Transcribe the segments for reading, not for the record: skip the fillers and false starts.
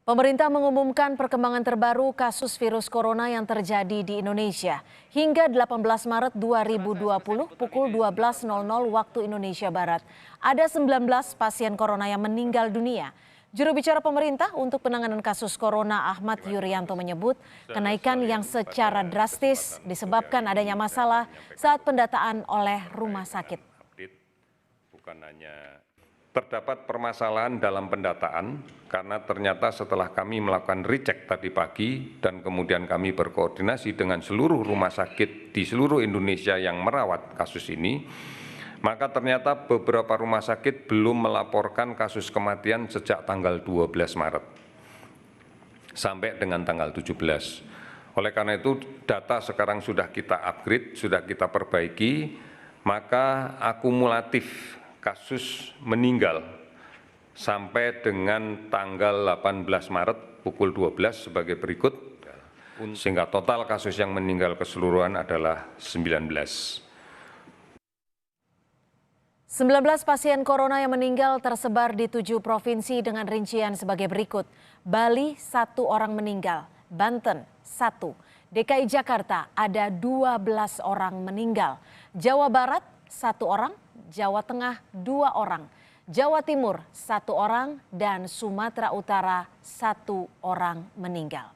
Pemerintah mengumumkan perkembangan terbaru kasus virus corona yang terjadi di Indonesia. Hingga 18 Maret 2020 pukul 12.00 waktu Indonesia Barat, ada 19 pasien corona yang meninggal dunia. Juru bicara pemerintah untuk penanganan kasus corona Ahmad Yuryanto menyebut kenaikan yang secara drastis disebabkan adanya masalah saat pendataan oleh rumah sakit. Bukan hanya terdapat permasalahan dalam pendataan karena ternyata setelah kami melakukan recheck tadi pagi dan kemudian kami berkoordinasi dengan seluruh rumah sakit di seluruh Indonesia yang merawat kasus ini, maka ternyata beberapa rumah sakit belum melaporkan kasus kematian sejak tanggal 12 Maret sampai dengan tanggal 17. Oleh karena itu data sekarang sudah kita upgrade, sudah kita perbaiki, maka akumulatif kasus meninggal sampai dengan tanggal 18 Maret pukul 12 sebagai berikut, sehingga total kasus yang meninggal keseluruhan adalah 19. 19 pasien corona yang meninggal tersebar di 7 provinsi dengan rincian sebagai berikut. Bali 1 orang meninggal, Banten 1, DKI Jakarta ada 12 orang meninggal, Jawa Barat 1 orang, Jawa Tengah 2 orang, Jawa Timur 1 orang, dan Sumatera Utara 1 orang meninggal.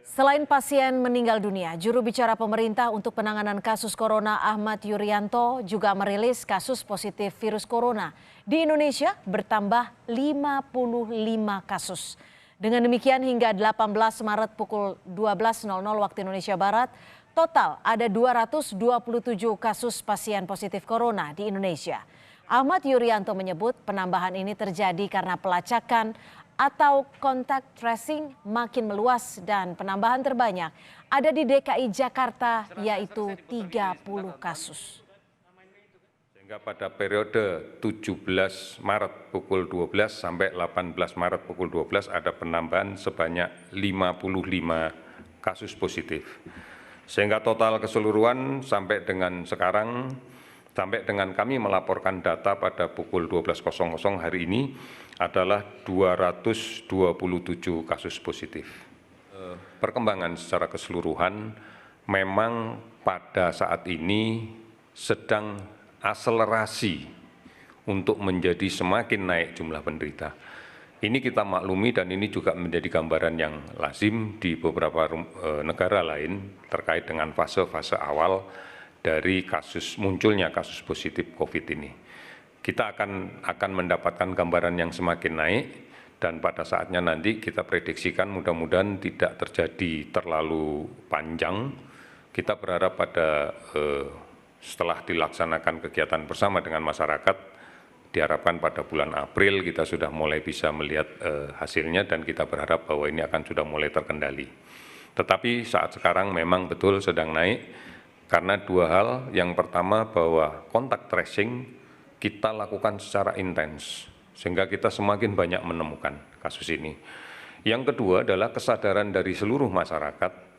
Selain pasien meninggal dunia, juru bicara pemerintah untuk penanganan kasus corona Ahmad Yuryanto juga merilis kasus positif virus corona di Indonesia bertambah 55 kasus. Dengan demikian hingga 18 Maret pukul 12.00 waktu Indonesia Barat, total ada 227 kasus pasien positif corona di Indonesia. Ahmad Yuryanto menyebut penambahan ini terjadi karena pelacakan atau kontak tracing makin meluas dan penambahan terbanyak ada di DKI Jakarta yaitu 30 kasus. Sehingga pada periode 17 Maret pukul 12 sampai 18 Maret pukul 12 ada penambahan sebanyak 55 kasus positif. Sehingga total keseluruhan sampai dengan sekarang, sampai dengan kami melaporkan data pada pukul 12.00 hari ini adalah 227 kasus positif. Perkembangan secara keseluruhan memang pada saat ini sedang akselerasi untuk menjadi semakin naik jumlah penderita. Ini kita maklumi dan ini juga menjadi gambaran yang lazim di beberapa negara lain terkait dengan fase-fase awal dari munculnya kasus positif COVID ini. Kita akan mendapatkan gambaran yang semakin naik dan pada saatnya nanti kita prediksikan mudah-mudahan tidak terjadi terlalu panjang. Kita berharap pada setelah dilaksanakan kegiatan bersama dengan masyarakat, diharapkan pada bulan April kita sudah mulai bisa melihat hasilnya dan kita berharap bahwa ini akan sudah mulai terkendali. Tetapi saat sekarang memang betul sedang naik karena dua hal. Yang pertama bahwa kontak tracing kita lakukan secara intens sehingga kita semakin banyak menemukan kasus ini. Yang kedua adalah kesadaran dari seluruh masyarakat